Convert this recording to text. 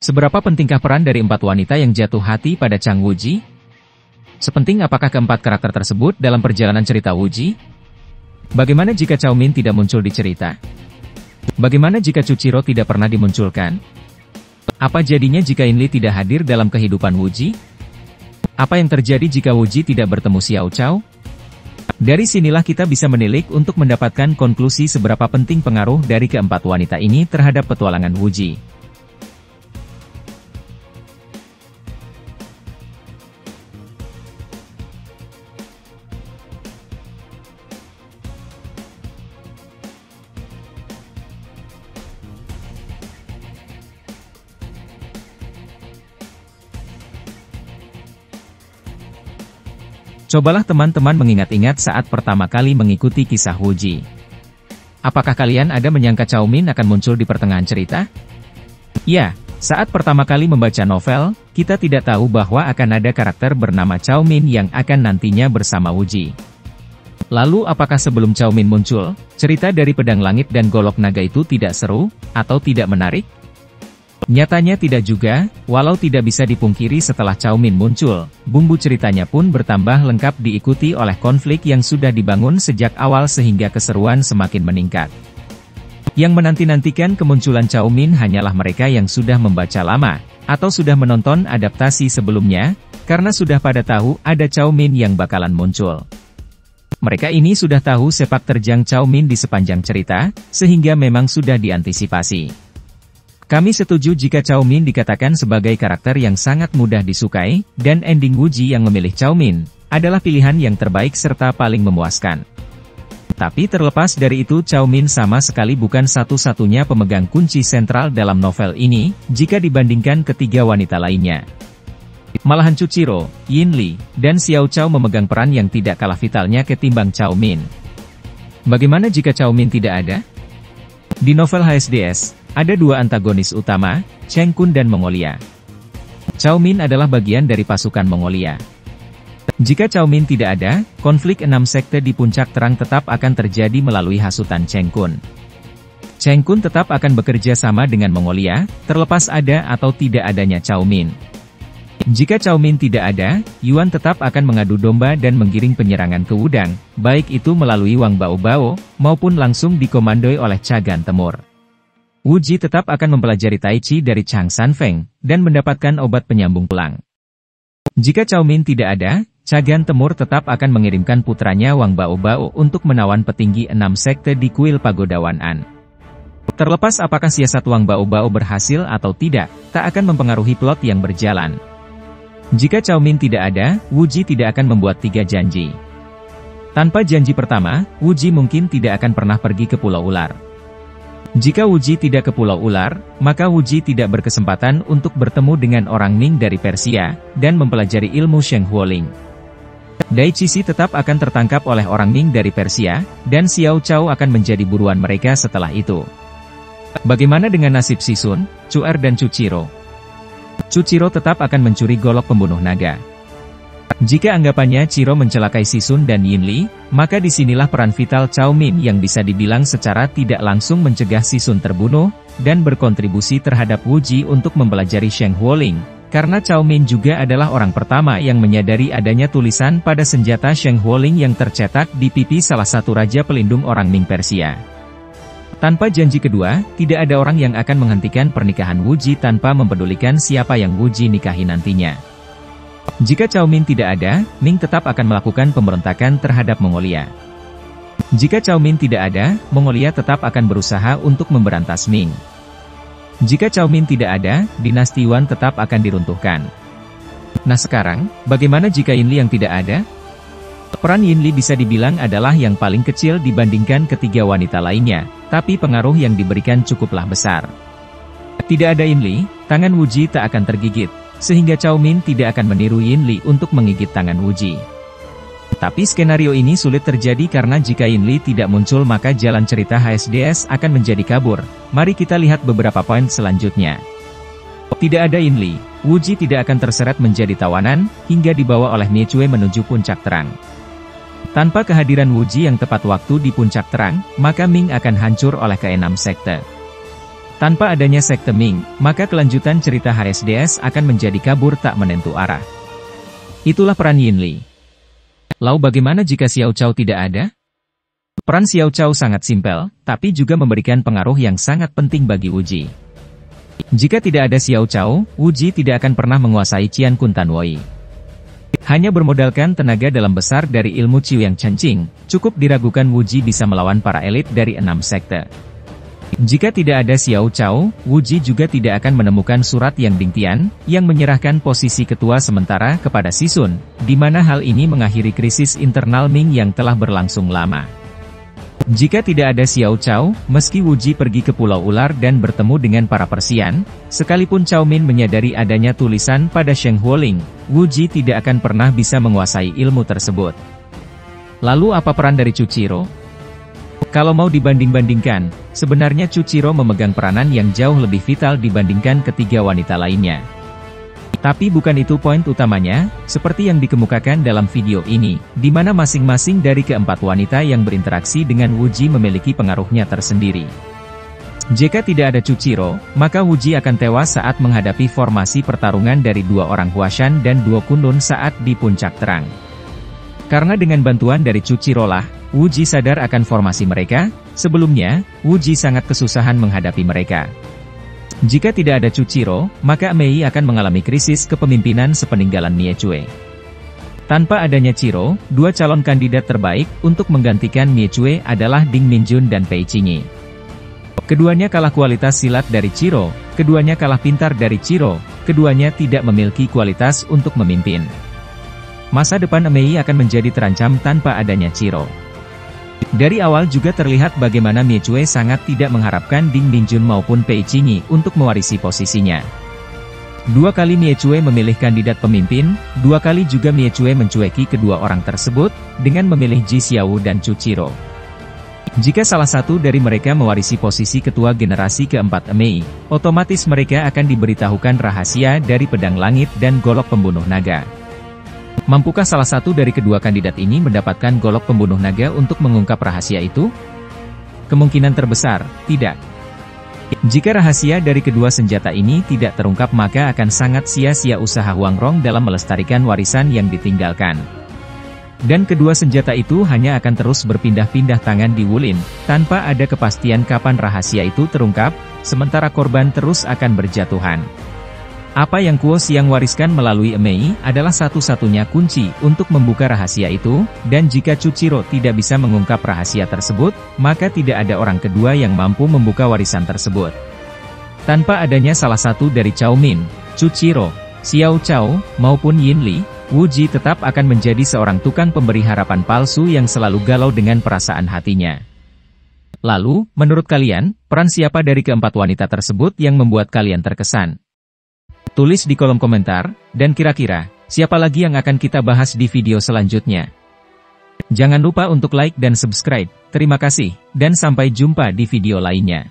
Seberapa pentingkah peran dari 4 wanita yang jatuh hati pada Chang Wuji? Sepenting apakah keempat karakter tersebut dalam perjalanan cerita Wuji? Bagaimana jika Cao Min tidak muncul di cerita? Bagaimana jika Chuchiro tidak pernah dimunculkan? Apa jadinya jika Yinli tidak hadir dalam kehidupan Wuji? Apa yang terjadi jika Wuji tidak bertemu Xiao Cao? Dari sinilah kita bisa menilik untuk mendapatkan konklusi seberapa penting pengaruh dari keempat wanita ini terhadap petualangan Wuji. Cobalah teman-teman mengingat-ingat saat pertama kali mengikuti kisah Wuji. Apakah kalian ada menyangka Cao Min akan muncul di pertengahan cerita? Ya, saat pertama kali membaca novel, kita tidak tahu bahwa akan ada karakter bernama Cao Min yang akan nantinya bersama Wuji. Lalu apakah sebelum Cao Min muncul, cerita dari Pedang Langit dan Golok Naga itu tidak seru, atau tidak menarik? Nyatanya tidak juga, walau tidak bisa dipungkiri setelah Cao Min muncul, bumbu ceritanya pun bertambah lengkap diikuti oleh konflik yang sudah dibangun sejak awal sehingga keseruan semakin meningkat. Yang menanti-nantikan kemunculan Cao Min hanyalah mereka yang sudah membaca lama, atau sudah menonton adaptasi sebelumnya, karena sudah pada tahu ada Cao Min yang bakalan muncul. Mereka ini sudah tahu sepak terjang Cao Min di sepanjang cerita, sehingga memang sudah diantisipasi. Kami setuju jika Cao Min dikatakan sebagai karakter yang sangat mudah disukai, dan ending Wuji yang memilih Cao Min adalah pilihan yang terbaik serta paling memuaskan. Tapi terlepas dari itu Cao Min sama sekali bukan satu-satunya pemegang kunci sentral dalam novel ini, jika dibandingkan ketiga wanita lainnya. Malahan Chuchiro, Yinli, dan Xiao Cao memegang peran yang tidak kalah vitalnya ketimbang Cao Min. Bagaimana jika Cao Min tidak ada? Di novel HSDS, ada dua antagonis utama, Cheng Kun dan Mongolia. Cao Min adalah bagian dari pasukan Mongolia. Jika Cao Min tidak ada, konflik 6 sekte di puncak terang tetap akan terjadi melalui hasutan Cheng Kun. Cheng Kun tetap akan bekerja sama dengan Mongolia, terlepas ada atau tidak adanya Cao Min. Jika Cao Min tidak ada, Yuan tetap akan mengadu domba dan menggiring penyerangan ke Wudang, baik itu melalui Wang Bao-Bao, maupun langsung dikomandoi oleh Chagan Temur. Wuji tetap akan mempelajari Tai Chi dari Chang Sanfeng, dan mendapatkan obat penyambung tulang. Jika Cao Min tidak ada, Chagan Temur tetap akan mengirimkan putranya Wang Bao-Bao untuk menawan petinggi 6 sekte di kuil Pagoda Wan An. Terlepas apakah siasat Wang Bao-Bao berhasil atau tidak, tak akan mempengaruhi plot yang berjalan. Jika Cao Min tidak ada, Wuji tidak akan membuat 3 janji. Tanpa janji pertama, Wuji mungkin tidak akan pernah pergi ke Pulau Ular. Jika Wuji tidak ke Pulau Ular, maka Wuji tidak berkesempatan untuk bertemu dengan orang Ming dari Persia, dan mempelajari ilmu Sheng Huoling. Dai Cixi tetap akan tertangkap oleh orang Ming dari Persia, dan Xiao Cao akan menjadi buruan mereka setelah itu. Bagaimana dengan nasib Sisun, Chuer dan Chuchiro? Chuchiro tetap akan mencuri golok pembunuh naga. Jika anggapannya Chiro mencelakai Sisun dan Yinli, maka disinilah peran vital Cao Min yang bisa dibilang secara tidak langsung mencegah Sisun terbunuh, dan berkontribusi terhadap Wuji untuk mempelajari Sheng Huoling, karena Cao Min juga adalah orang pertama yang menyadari adanya tulisan pada senjata Sheng Huoling yang tercetak di pipi salah satu raja pelindung orang Ming Persia. Tanpa janji kedua, tidak ada orang yang akan menghentikan pernikahan Wuji tanpa mempedulikan siapa yang Wuji nikahi nantinya. Jika Cao Min tidak ada, Ming tetap akan melakukan pemberontakan terhadap Mongolia. Jika Cao Min tidak ada, Mongolia tetap akan berusaha untuk memberantas Ming. Jika Cao Min tidak ada, dinasti Yuan tetap akan diruntuhkan. Nah sekarang, bagaimana jika Yinli yang tidak ada? Peran Yinli bisa dibilang adalah yang paling kecil dibandingkan ketiga wanita lainnya, tapi pengaruh yang diberikan cukuplah besar. Tidak ada Yinli, tangan Wuji tak akan tergigit, sehingga Cao Min tidak akan meniru Yinli untuk menggigit tangan Wuji. Tapi skenario ini sulit terjadi karena jika Yinli tidak muncul maka jalan cerita HSDS akan menjadi kabur. Mari kita lihat beberapa poin selanjutnya. Tidak ada Yinli, Wuji tidak akan terseret menjadi tawanan, hingga dibawa oleh Niecue menuju puncak terang. Tanpa kehadiran Wuji yang tepat waktu di puncak terang, maka Ming akan hancur oleh ke-6 sekte. Tanpa adanya Sekte Ming, maka kelanjutan cerita HSDS akan menjadi kabur tak menentu arah. Itulah peran Yin Li. Lalu bagaimana jika Xiao Cao tidak ada? Peran Xiao Cao sangat simpel, tapi juga memberikan pengaruh yang sangat penting bagi Wu Ji. Jika tidak ada Xiao Cao, Wu Ji tidak akan pernah menguasai Qian Kun Tan Wei. Hanya bermodalkan tenaga dalam besar dari ilmu Ciu Yang Chencing, cukup diragukan Wu Ji bisa melawan para elit dari 6 sekte. Jika tidak ada Xiao Cao, Wu Ji juga tidak akan menemukan surat Yang Dingtian, yang menyerahkan posisi ketua sementara kepada Si Sun, di mana hal ini mengakhiri krisis internal Ming yang telah berlangsung lama. Jika tidak ada Xiao Cao, meski Wu Ji pergi ke Pulau Ular dan bertemu dengan para Persian, sekalipun Cao Min menyadari adanya tulisan pada Sheng Huoling, Wu Ji tidak akan pernah bisa menguasai ilmu tersebut. Lalu apa peran dari Chu Qiro? Kalau mau dibanding-bandingkan, sebenarnya Chu Qiro memegang peranan yang jauh lebih vital dibandingkan ketiga wanita lainnya. Tapi bukan itu poin utamanya, seperti yang dikemukakan dalam video ini, di mana masing-masing dari keempat wanita yang berinteraksi dengan Wu Ji memiliki pengaruhnya tersendiri. Jika tidak ada Chu Qiro, maka Wu Ji akan tewas saat menghadapi formasi pertarungan dari 2 orang Huashan dan 2 Kunlun saat di puncak terang. Karena dengan bantuan dari Chu Qiro lah, Wu Ji sadar akan formasi mereka. Sebelumnya, Wu Ji sangat kesusahan menghadapi mereka. Jika tidak ada Chu Qiro, maka Mei akan mengalami krisis kepemimpinan sepeninggalan Nie Cui. Tanpa adanya Qiro, 2 calon kandidat terbaik untuk menggantikan Nie Cui adalah Ding Minjun dan Pei Qingyi. Keduanya kalah kualitas silat dari Qiro, keduanya kalah pintar dari Qiro, keduanya tidak memiliki kualitas untuk memimpin. Masa depan Mei akan menjadi terancam tanpa adanya Qiro. Dari awal juga terlihat bagaimana Nie Cui sangat tidak mengharapkan Ding Minjun maupun Pei Qingyi untuk mewarisi posisinya. 2 kali Nie Cui memilih kandidat pemimpin, 2 kali juga Nie Cui mencueki kedua orang tersebut, dengan memilih Ji Xiao dan Chu Qiro. Jika salah satu dari mereka mewarisi posisi ketua generasi keempat Mei, otomatis mereka akan diberitahukan rahasia dari Pedang Langit dan Golok Pembunuh Naga. Mampukah salah satu dari kedua kandidat ini mendapatkan Golok Pembunuh Naga untuk mengungkap rahasia itu? Kemungkinan terbesar, tidak. Jika rahasia dari kedua senjata ini tidak terungkap maka akan sangat sia-sia usaha Huang Rong dalam melestarikan warisan yang ditinggalkan. Dan kedua senjata itu hanya akan terus berpindah-pindah tangan di Wulin, tanpa ada kepastian kapan rahasia itu terungkap, sementara korban terus akan berjatuhan. Apa yang Kuo Xiang wariskan melalui Mei adalah satu-satunya kunci untuk membuka rahasia itu, dan jika Chu Qiro tidak bisa mengungkap rahasia tersebut, maka tidak ada orang kedua yang mampu membuka warisan tersebut. Tanpa adanya salah satu dari Cao Min, Chu Qiro, Xiao Cao, maupun Yin Li, Wu Ji tetap akan menjadi seorang tukang pemberi harapan palsu yang selalu galau dengan perasaan hatinya. Lalu, menurut kalian, peran siapa dari keempat wanita tersebut yang membuat kalian terkesan? Tulis di kolom komentar, dan kira-kira, siapa lagi yang akan kita bahas di video selanjutnya? Jangan lupa untuk like dan subscribe. Terima kasih, dan sampai jumpa di video lainnya.